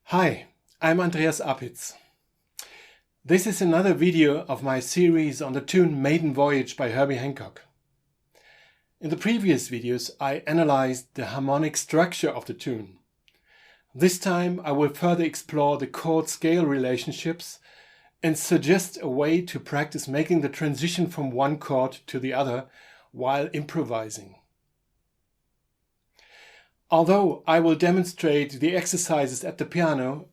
Hi, I'm Andreas Apitz. This is another video of my series on the tune Maiden Voyage by Herbie Hancock. In the previous videos, I analyzed the harmonic structure of the tune. This time I will further explore the chord-scale relationships and suggest a way to practice making the transition from one chord to the other while improvising. Although I will demonstrate the exercises at the piano,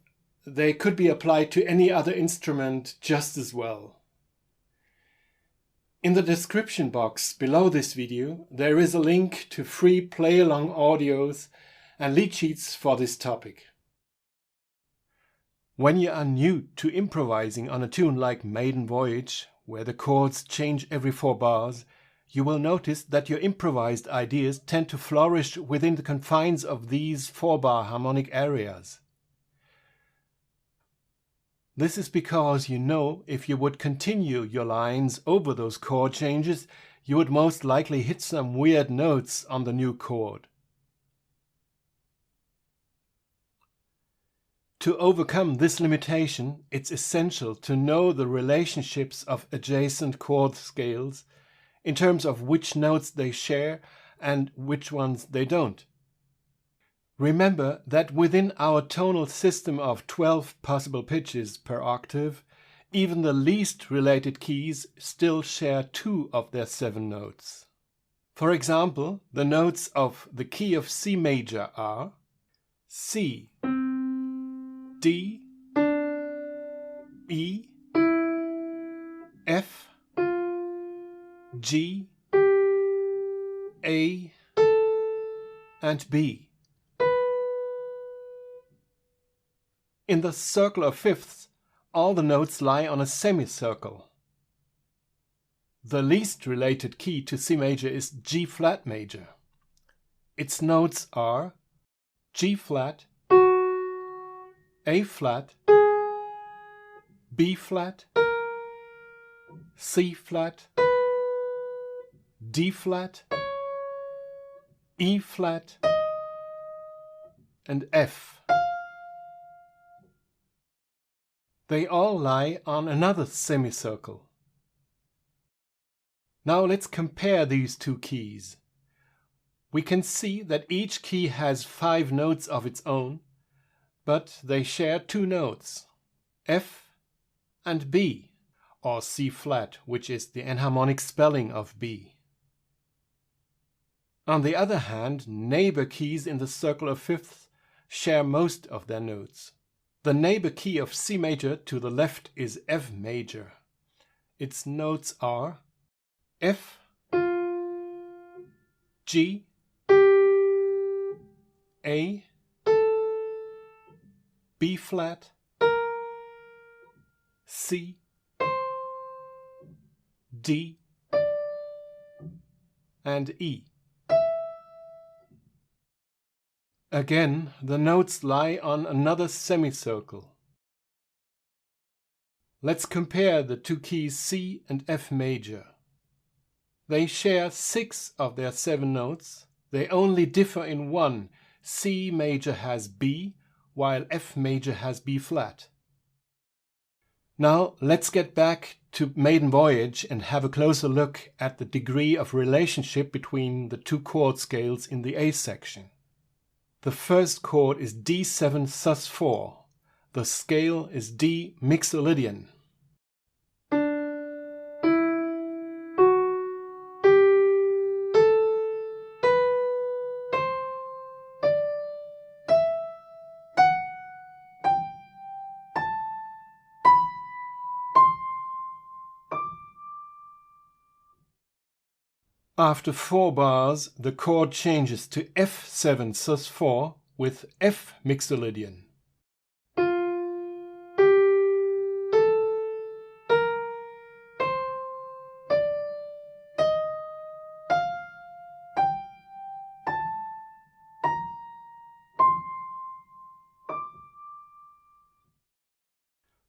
they could be applied to any other instrument just as well. In the description box below this video, there is a link to free play-along audios and lead sheets for this topic. When you are new to improvising on a tune like Maiden Voyage, where the chords change every 4 bars, you will notice that your improvised ideas tend to flourish within the confines of these 4-bar harmonic areas. This is because you know if you would continue your lines over those chord changes, you would most likely hit some weird notes on the new chord. To overcome this limitation, it's essential to know the relationships of adjacent chord scales in terms of which notes they share and which ones they don't. Remember that within our tonal system of 12 possible pitches per octave, even the least related keys still share 2 of their 7 notes. For example, the notes of the key of C major are C, D, E, F, G, A, and B. In the circle of fifths, all the notes lie on a semicircle. The least related key to C major is G flat major. Its notes are G flat, A flat, B flat, C flat, D flat, E flat, and F. They all lie on another semicircle. Now let's compare these 2 keys. We can see that each key has 5 notes of its own, but they share 2 notes, F and B, or C flat, which is the enharmonic spelling of B. On the other hand, neighbor keys in the circle of fifths share most of their notes. The neighbor key of C major to the left is F major. Its notes are F, G, A, B flat, C, D, and E. Again, the notes lie on another semicircle. Let's compare the 2 keys C and F major. They share 6 of their 7 notes. They only differ in one. C major has B, while F major has B flat. Now let's get back to Maiden Voyage and have a closer look at the degree of relationship between the 2 chord scales in the A section. The first chord is D7 sus4. The scale is D mixolydian. After 4 bars, the chord changes to F7 sus4 with F mixolydian.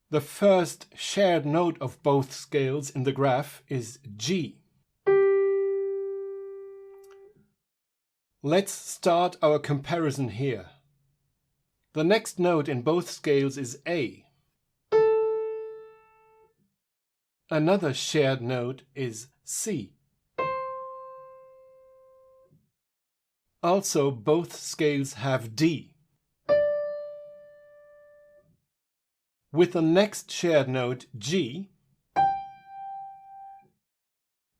The first shared note of both scales in the graph is G. Let's start our comparison here. The next note in both scales is A. Another shared note is C. Also, both scales have D. With the next shared note, G,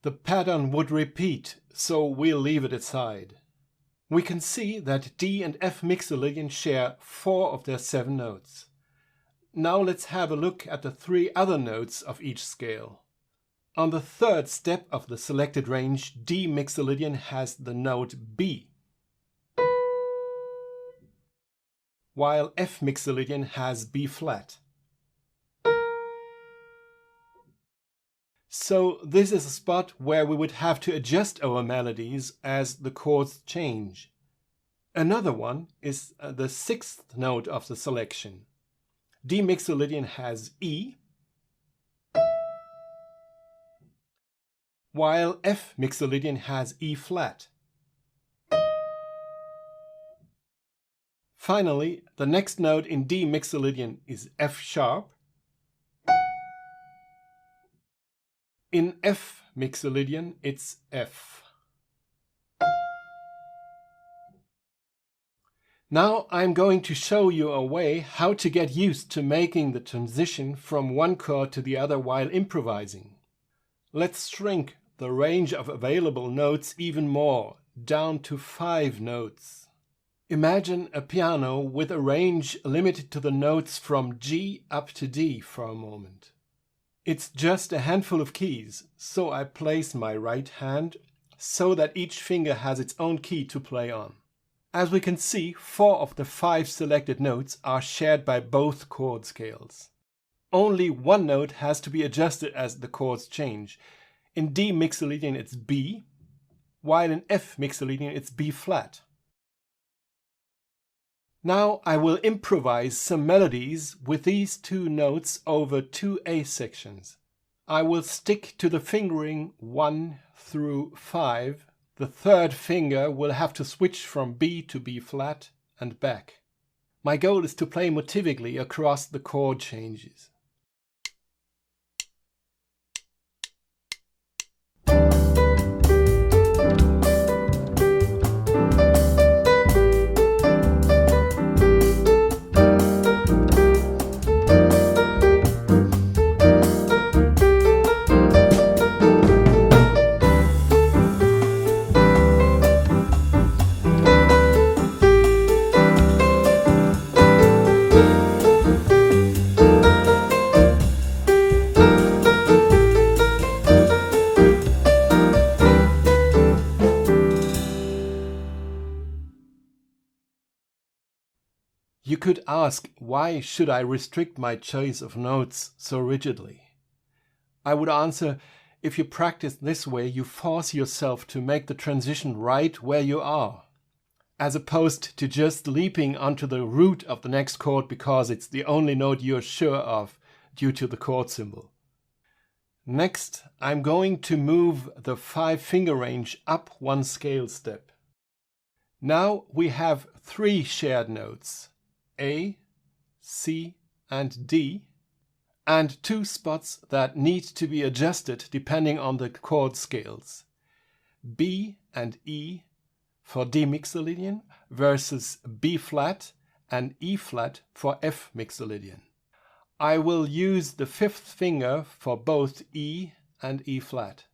the pattern would repeat, so we'll leave it aside. We can see that D and F mixolydian share 4 of their 7 notes. Now let's have a look at the 3 other notes of each scale. On the third step of the selected range, D mixolydian has the note B, while F mixolydian has B flat. So this is a spot where we would have to adjust our melodies as the chords change. Another one is the 6th note of the selection. D mixolydian has E, while F mixolydian has E flat. Finally, the next note in D mixolydian is F sharp. In F mixolydian, it's F. Now I'm going to show you a way how to get used to making the transition from one chord to the other while improvising. Let's shrink the range of available notes even more, down to 5 notes. Imagine a piano with a range limited to the notes from G up to D for a moment. It's just a handful of keys, so I place my right hand so that each finger has its own key to play on. As we can see, 4 of the 5 selected notes are shared by both chord scales. Only one note has to be adjusted as the chords change. In D mixolydian it's B, while in F mixolydian it's B flat. Now I will improvise some melodies with these 2 notes over 2 A sections. I will stick to the fingering 1 through 5. The third finger will have to switch from B to B flat and back. My goal is to play motivically across the chord changes. You could ask, why should I restrict my choice of notes so rigidly? I would answer, if you practice this way, you force yourself to make the transition right where you are, as opposed to just leaping onto the root of the next chord because it's the only note you're sure of due to the chord symbol. Next, I'm going to move the 5-finger range up 1 scale step. Now we have 3 shared notes, A, C, and D, and 2 spots that need to be adjusted depending on the chord scales, B and E for D mixolydian versus B flat and E flat for F mixolydian. I will use the 5th finger for both E and E flat.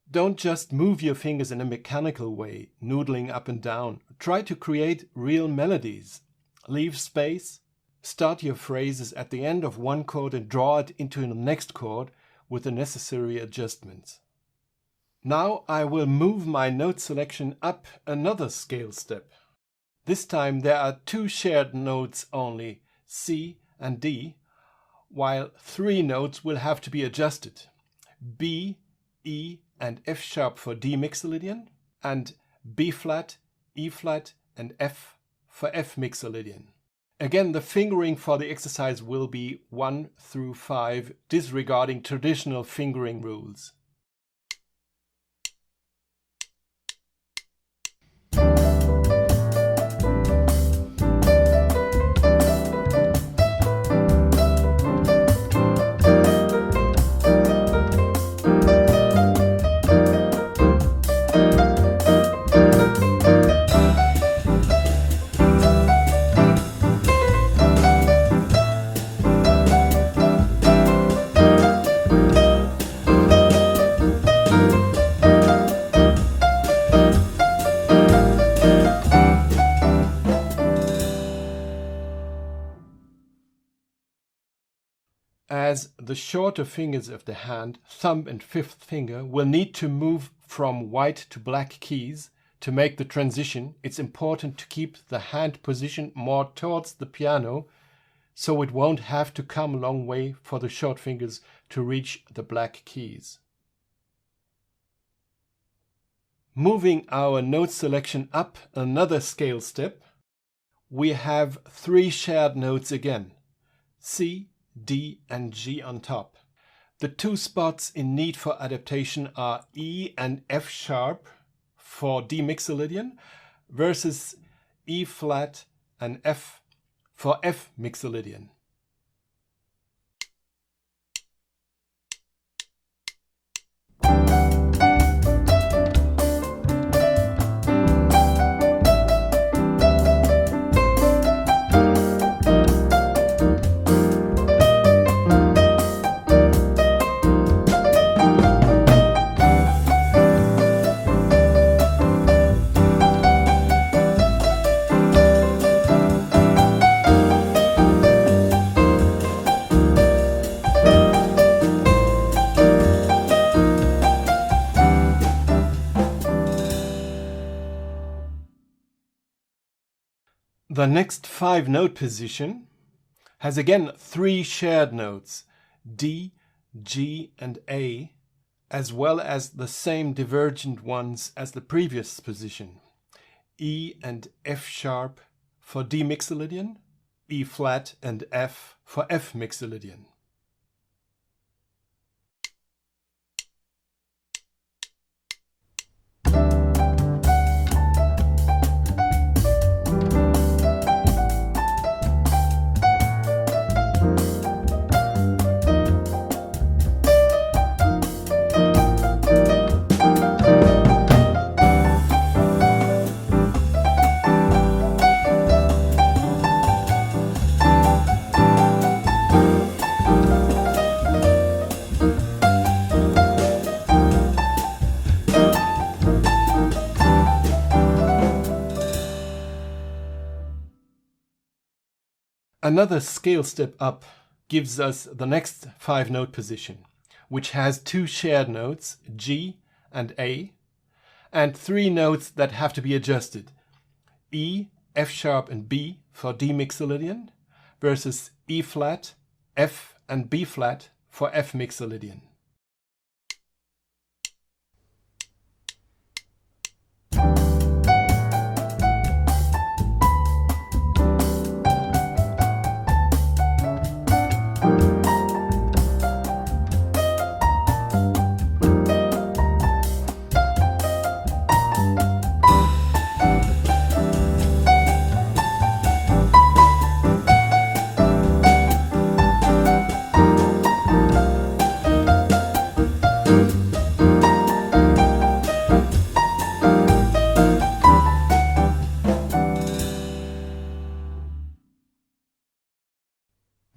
Don't just move your fingers in a mechanical way, noodling up and down. Try to create real melodies. Leave space, start your phrases at the end of one chord and draw it into the next chord with the necessary adjustments. Now I will move my note selection up another scale step. This time there are two shared notes only, C and D, while three notes will have to be adjusted. B, E and F sharp for D mixolydian, and B flat, E flat and F for F mixolydian. Again, the fingering for the exercise will be 1 through 5, disregarding traditional fingering rules. As the shorter fingers of the hand, thumb and fifth finger, will need to move from white to black keys to make the transition, it's important to keep the hand position more towards the piano so it won't have to come a long way for the short fingers to reach the black keys. Moving our note selection up another scale step, we have three shared notes again, C, D and G on top. The two spots in need for adaptation are E and F sharp for D mixolydian versus E flat and F for F mixolydian. The next 5-note position has again three shared notes, D, G and A, as well as the same divergent ones as the previous position, E and F sharp for D mixolydian, E flat and F for F mixolydian. Another scale step up gives us the next 5-note position, which has two shared notes, G and A, and three notes that have to be adjusted, E, F sharp and B for D mixolydian versus E flat, F and B flat for F mixolydian.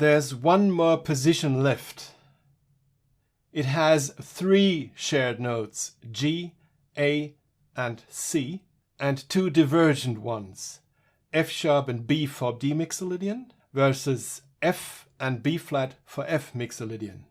There's one more position left. It has three shared notes, G, A, and C, and two divergent ones, F sharp and B for D mixolydian, versus F and B flat for F Mixolydian.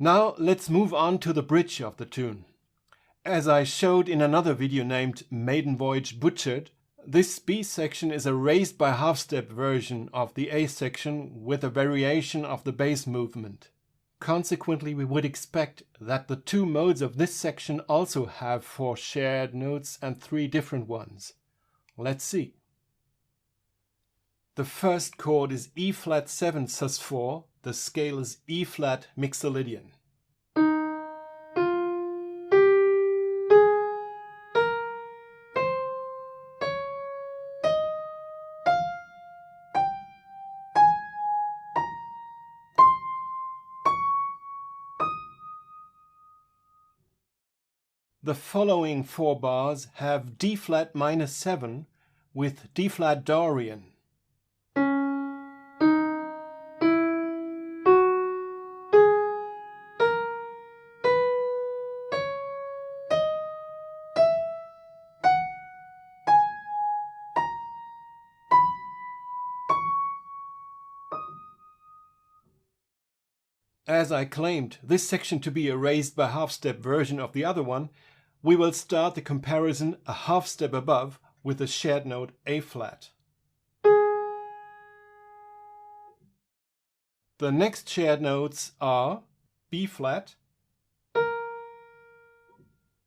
Now let's move on to the bridge of the tune. As I showed in another video named Maiden Voyage Butchered, this B section is a raised by half step version of the A section with a variation of the bass movement. Consequently, we would expect that the two modes of this section also have 4 shared notes and 3 different ones. Let's see. The first chord is E flat 7 sus4. The scale is E flat Mixolydian. The following 4 bars have D flat minus 7 with D flat Dorian. As I claimed this section to be a raised by half step version of the other one, we will start the comparison a half step above with the shared note A flat. The next shared notes are B flat,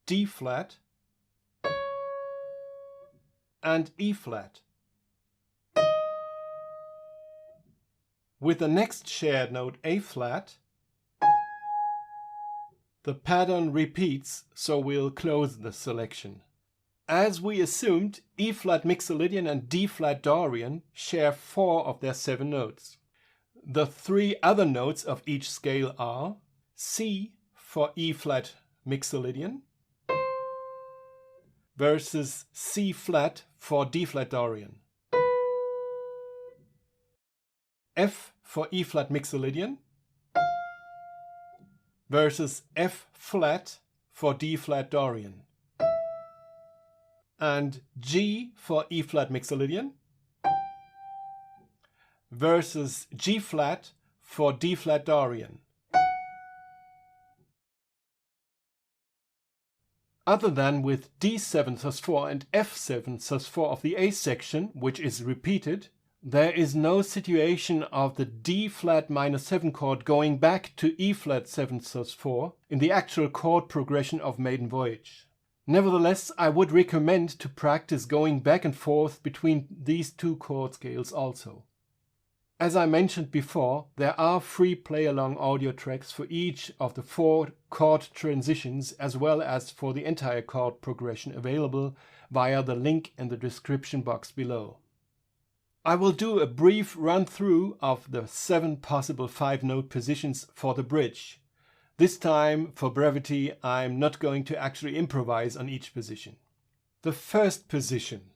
D flat, and E flat. With the next shared note A flat, the pattern repeats, so we'll close the selection. As we assumed, E flat Mixolydian and D flat Dorian share 4 of their 7 notes. The 3 other notes of each scale are C for E flat Mixolydian versus C flat for D flat Dorian, F for E flat Mixolydian versus F flat for D flat Dorian, and G for E flat Mixolydian versus G flat for D flat Dorian. Other than with D7 sus4 and F7 sus4 of the A section, which is repeated, there is no situation of the D flat minus 7 chord going back to E flat 7 sus4 in the actual chord progression of Maiden Voyage. Nevertheless, I would recommend to practice going back and forth between these 2 chord scales also. As I mentioned before, there are free play-along audio tracks for each of the 4 chord transitions as well as for the entire chord progression available via the link in the description box below. I will do a brief run-through of the 7 possible 5-note positions for the bridge. This time, for brevity, I'm not going to actually improvise on each position. The first position.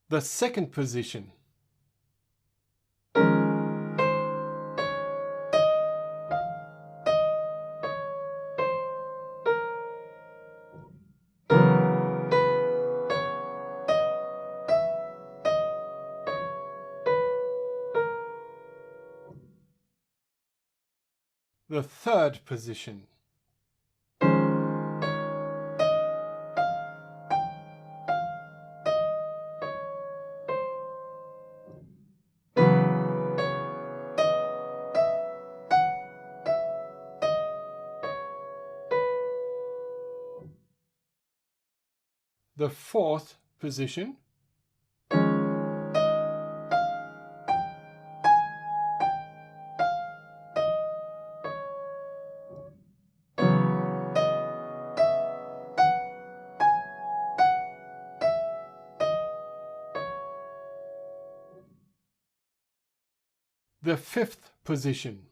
The second position. The third position. the fourth position, the fifth position,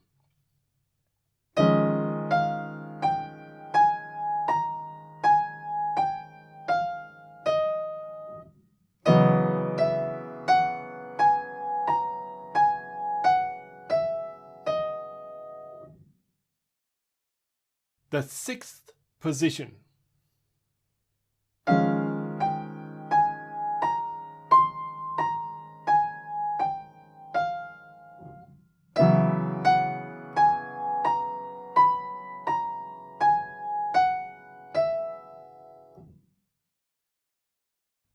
the sixth position,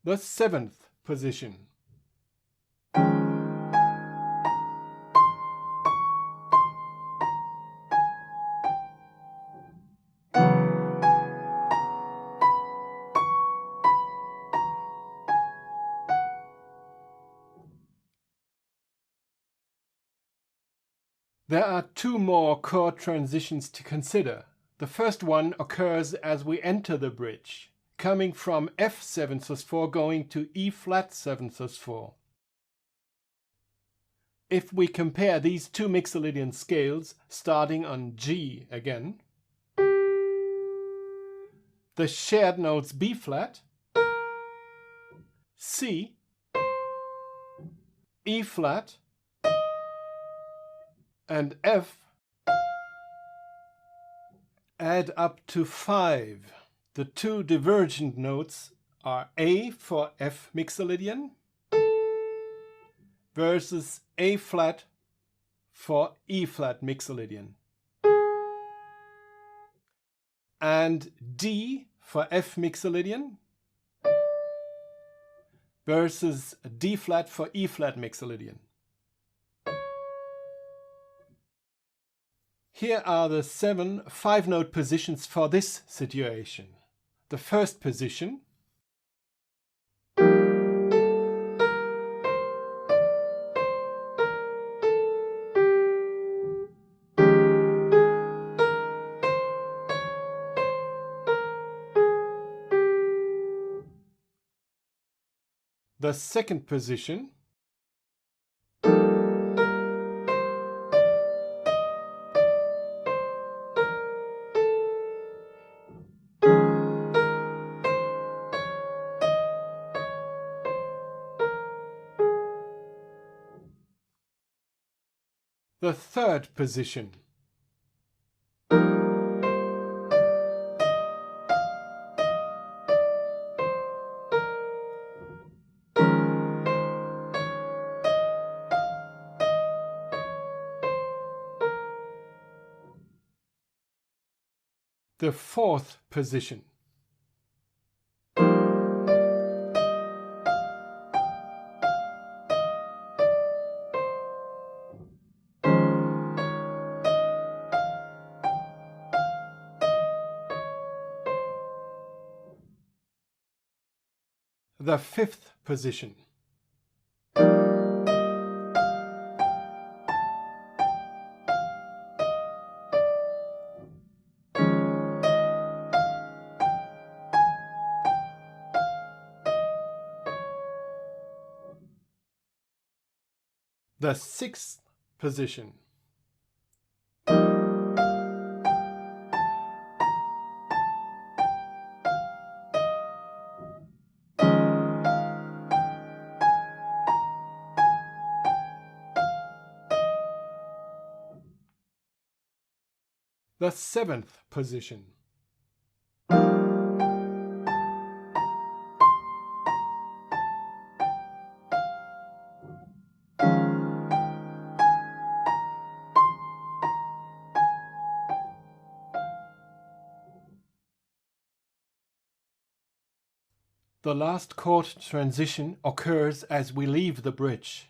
the seventh position, There are two more chord transitions to consider. The first one occurs as we enter the bridge, coming from F7 sus4 going to E flat 7 sus4. If we compare these two Mixolydian scales, starting on G again, the shared notes B flat, C, E flat, and F add up to 5. The two divergent notes are A for F Mixolydian versus A flat for E flat Mixolydian, and D for F Mixolydian versus D flat for E flat Mixolydian. Here are the 7 5-note positions for this situation. The first position, the second position, the third position, the fourth position, the fifth position, the sixth position, the seventh position, the last chord transition occurs as we leave the bridge,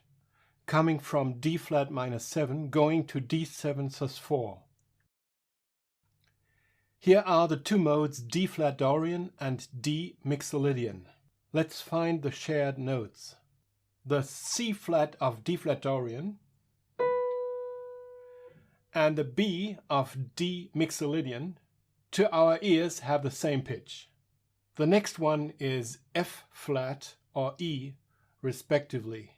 coming from D flat minus 7 going to D7 sus4. Here are the two modes D flat Dorian and D Mixolydian. Let's find the shared notes. The C flat of D flat Dorian and the B of D Mixolydian, to our ears, have the same pitch. The next one is F flat or E, respectively.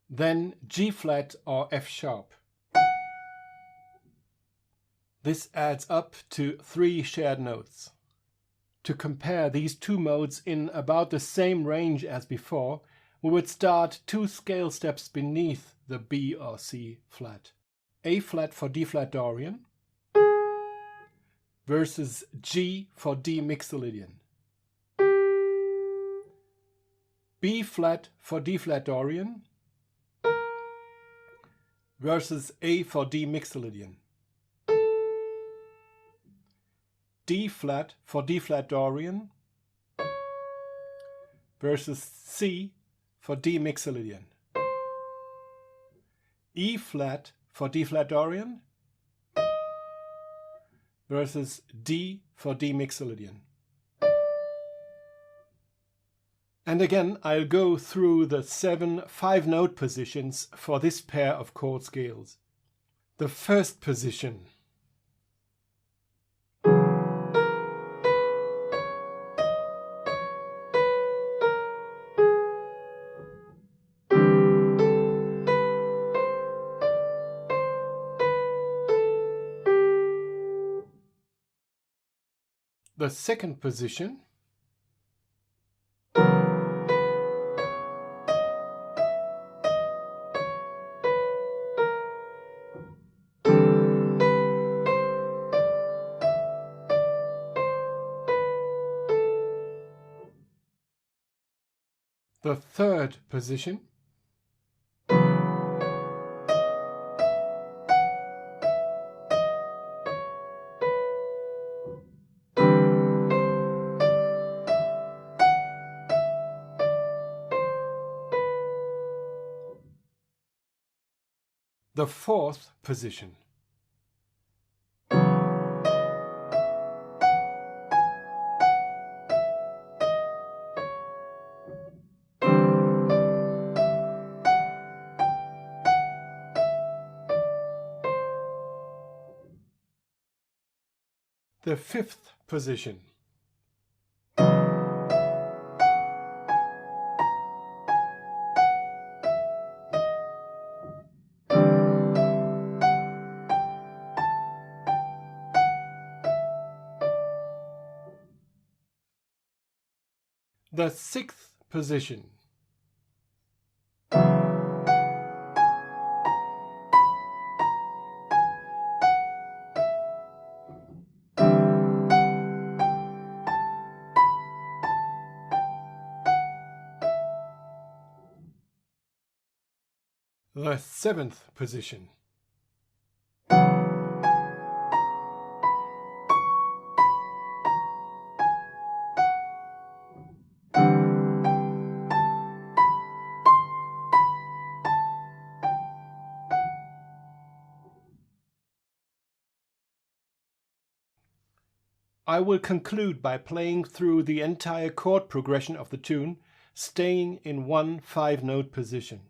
Then G flat or F sharp. This adds up to 3 shared notes. To compare these two modes in about the same range as before, we would start 2 scale steps beneath the B or C flat. A flat for D flat Dorian versus G for D Mixolydian. B flat for D flat Dorian versus A for D Mixolydian. D flat for D flat Dorian versus C for D Mixolydian. E flat for D flat Dorian versus D for D Mixolydian. And again, I'll go through the 7 5-note positions for this pair of chord scales. The first position. The second position. The third position. The fourth position. The fifth position. The sixth position. The seventh position. I will conclude by playing through the entire chord progression of the tune, staying in one 5-note position.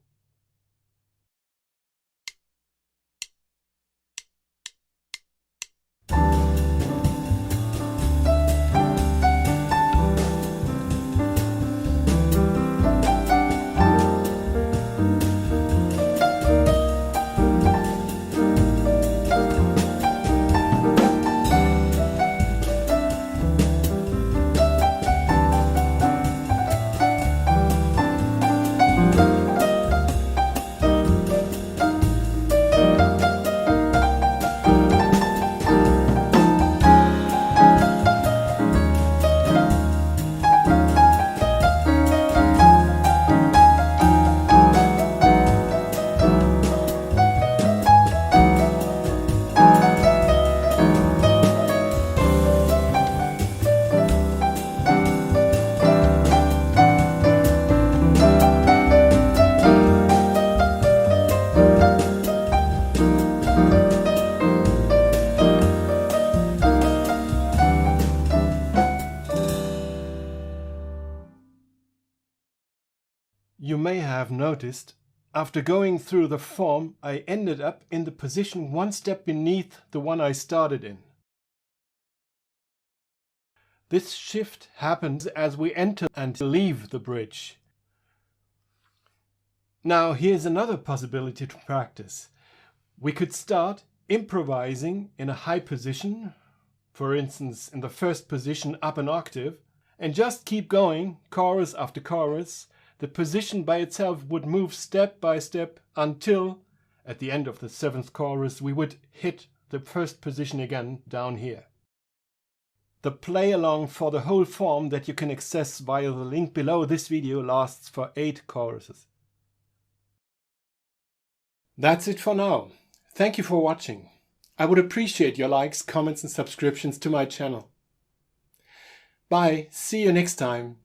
have noticed, after going through the form, I ended up in the position one step beneath the one I started in. This shift happens as we enter and leave the bridge. Now here's another possibility to practice. We could start improvising in a high position, for instance in the first position up an octave, and just keep going, chorus after chorus. The position by itself would move step by step until, at the end of the 7th chorus, we would hit the first position again down here. The play along for the whole form that you can access via the link below this video lasts for 8 choruses. That's it for now. Thank you for watching. I would appreciate your likes, comments and subscriptions to my channel. Bye, see you next time.